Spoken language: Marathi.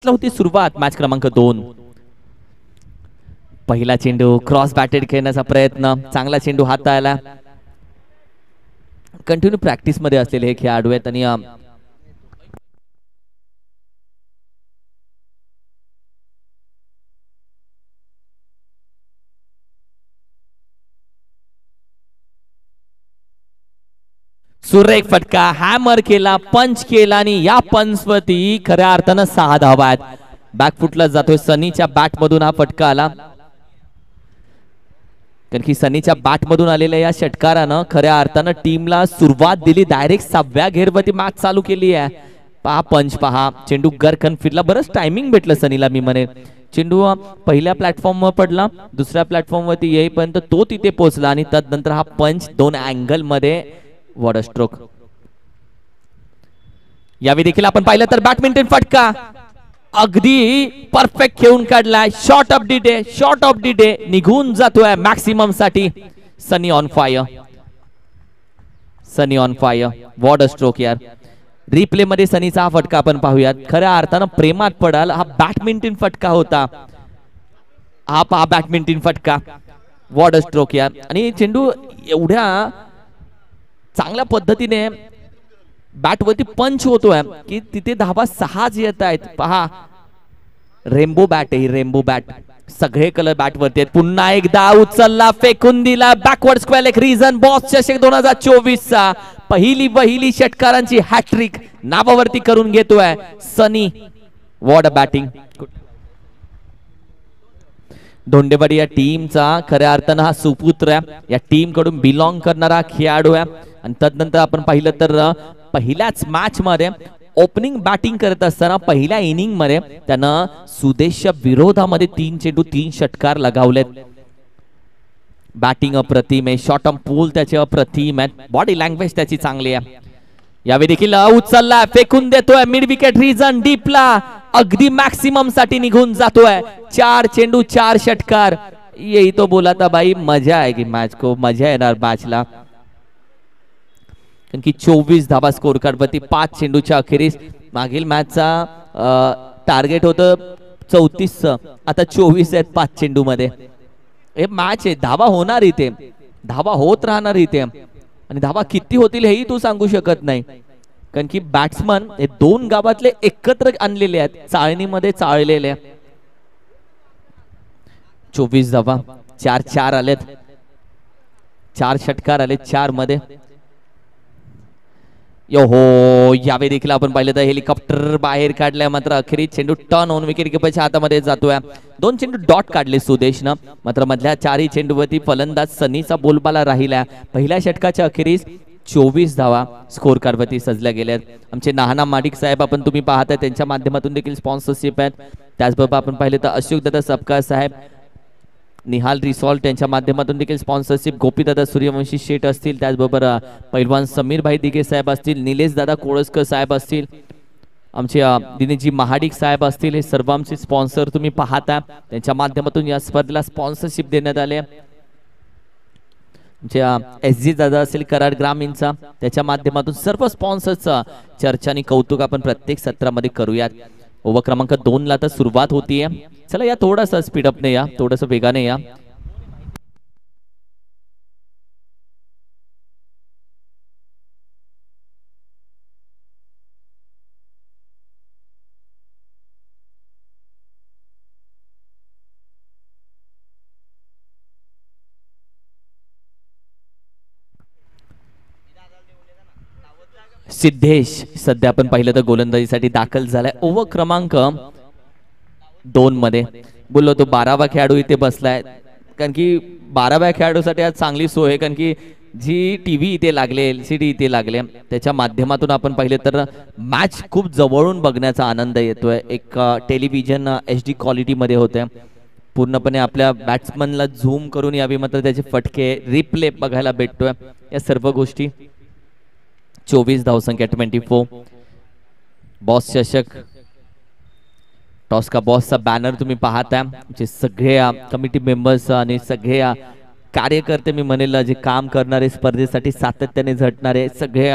होती सुरुवात मॅच क्रमांक 2. पहिला चेंडू क्रॉस बॅटेड खेळण्याचा प्रयत्न, चांगला चेंडू हाताळला. कंटिन्यू प्रॅक्टिस मध्ये असलेले हे खेळाडू आहेत आणि सुरेख फटका, हॅमर केला, पंच केला आणि या पंचवरती खऱ्या अर्थानं 6 धावा आहेत. बॅकफुटला जातोय सनीच्या बॅट मधून हा फटका आला, कारण की सनीच्या बॅट मधून आलेल्या या षटकारानं खऱ्या अर्थानं टीमला सुरुवात दिली. डायरेक्ट 6व्या घेरवरती मॅच चालू केली आहे. पहा पंच, पहा चेंडू गरकन फिरला, बरंच टायमिंग भेटलं सनीला. मी म्हणे चेंडू पहिल्या प्लॅटफॉर्मवर पडला, दुसऱ्या प्लॅटफॉर्मवरती येईपर्यंत तो तिथे पोहोचला आणि त्यानंतर हा पंच 2 अँगल मध्ये वॉटर स्ट्रोक. यावेळी देखील आपण पाहिलं तर बॅडमिंटन फटका अगदी परफेक्ट खेळून काढलाय. Short of the day, short of the day निघून जातोय मॅक्सिमम साठी. Sunny on fire, Sunny on fire, water stroke. यार रिप्ले मध्ये सनीचा हा फटका आपण पाहूयात. खऱ्या अर्थानं प्रेमात पडाल हा बॅडमिंटन फटका होता. हा पहा बॅडमिंटन फटका, वॉटर स्ट्रोक. यार आणि चेंडू एवढ्या चांगल्या पद्धतीने बॅटवरती पंच होतोय की तिथे धावा 6 येत आहेत. पहा रेनबो बॅट आहे, रेनबो बॅट, सगळे कलर बॅट वरती आहेत. पुन्हा एकदा उचलला, फेकून दिला, बॅकवर्ड स्क्वेअर एक रिझन. बॉस चषक 2024 चा पहिली षटकारांची हॅट्रिक नावावरती करून घेतोय सनी. What a batting. धोंडेवाडी या टीमचा खऱ्या अर्थानं हा सुपुत्र आहे, या टीम कडून बिलॉंग करणारा खेळाडू आहे. आणि त्यानंतर आपण पाहिलं तर पहिल्याच मॅच मध्ये ओपनिंग बॅटिंग करत असताना पहिल्या इनिंग मध्ये त्यानं सुदेशच्या विरोधामध्ये 3 चेंडू 3 षटकार लगावलेत. बॅटिंग अप्रतिम आहे, शॉर्ट ऑन पूल त्याचे अप्रतिम आहे, बॉडी लँग्वेज त्याची चांगली आहे. यावेळी देखील उचलला, फेकून देतोय मिड विकेट रिजन डीपला, अगदी मॅक्सिमम साठी निघून जातोय. 4 चेंडू 4 षटकार. यही तो बोला था भाई, मजा आएगी मैच को, मजा येणार मॅचला. कारण की 24 धावा स्कोर कार्ड वरती 5 चेंडूच्या अखेरीस. मागील मॅचचा टार्गेट होतं 34, आता 24 आहेत 5 चेंडू मध्ये. हे मॅच आहे, धावा होणार इथे, धावा होत राहणार इथे. आणि धावा किती होतील हेही तू सांगू शकत नाही, कारण की बॅट्समन हे 2 गावातले एकत्र आणलेले आहेत, चाळणीमध्ये चाळलेले. 24 धावा, 4 आलेत, 4 षटकार आले 4 मध्ये. यो हो, यावेळी देखील आपण पाहिलं तर हेलिकॉप्टर बाहेर काढलाय, मात्र अखेरीस चेंडू टर्न होऊन विकेट किपरच्या हातामध्ये जातोय. 2 चेंडू डॉट काढले सुदेशनं, मात्र मधल्या 4ही चेंडूवरती फलंदाज सनीचा बोलबाला राहिला. पहिल्या षटकाच्या अखेरीस 24 धावा स्कोर कार्डवरती सजल्या गेल्यात. आमचे नाहना माडिक साहेब आपण तुम्ही पाहताय, त्यांच्या माध्यमातून देखील स्पॉन्सरशिप आहेत. त्याचबरोबर आपण पाहिलं तर अशोक दादा सबका साहेब, निहाल रिसॉल्ट त्यांच्या माध्यमातून देखील स्पॉन्सरशिप. गोपीदादा सूर्यवंशी शेठ असतील, त्याचबरोबर पैलवान समीर भाई दिघे साहेब असतील, निलेश दादा कोळसकर साहेब असतील, आमचे दिनेशजी महाडिक साहेब असतील. हे सर्व आमचे स्पॉन्सर तुम्ही पाहता, त्यांच्या माध्यमातून या स्पर्धेला स्पॉन्सरशिप देण्यात आले. आमचे SG दादा असेल कराड ग्रामीणचा, त्याच्या माध्यमातून सर्व स्पॉन्सरचा चर्चा आणि कौतुक आपण प्रत्येक सत्रामध्ये करूयात. ओव्हर क्रमांक 2 ला तर सुरुवात होतीये. चला या थोडासा स्पीडअपने या, थोडंसं वेगाने या. सिद्धेश सध्या आपण पाहिलं तर गोलंदाजीसाठी दाखल झालाय ओव्हर क्रमांक 2 मध्ये. बोललो तो 12वा खेळाडू इथे बसलाय, कारण की 12व्या खेळाडूसाठी आज चांगली सोय आहे, कारण की जी टीव्ही इथे लागले, LCD इथे लागले, त्याच्या माध्यमातून आपण पाहिलं तर मॅच खूप जवळून बघण्याचा आनंद येतोय. एक टेलिव्हिजन HD क्वालिटी मध्ये होते, पूर्णपणे आपल्या बॅट्समनला झूम करून यावी, मात्र त्याचे फटके रिप्ले बघायला भेटतोय. या सर्व गोष्टी 24 धावसंख्या 24. बॉस चषक टॉस का बॉसचा बॅनर तुम्ही पाहताय. जे सगळे कमिटी मेंबर्स आणि सगळे कार्यकर्ते, मी म्हणेल जे काम करणारे, स्पर्धेसाठी सातत्याने झटणारे सगळे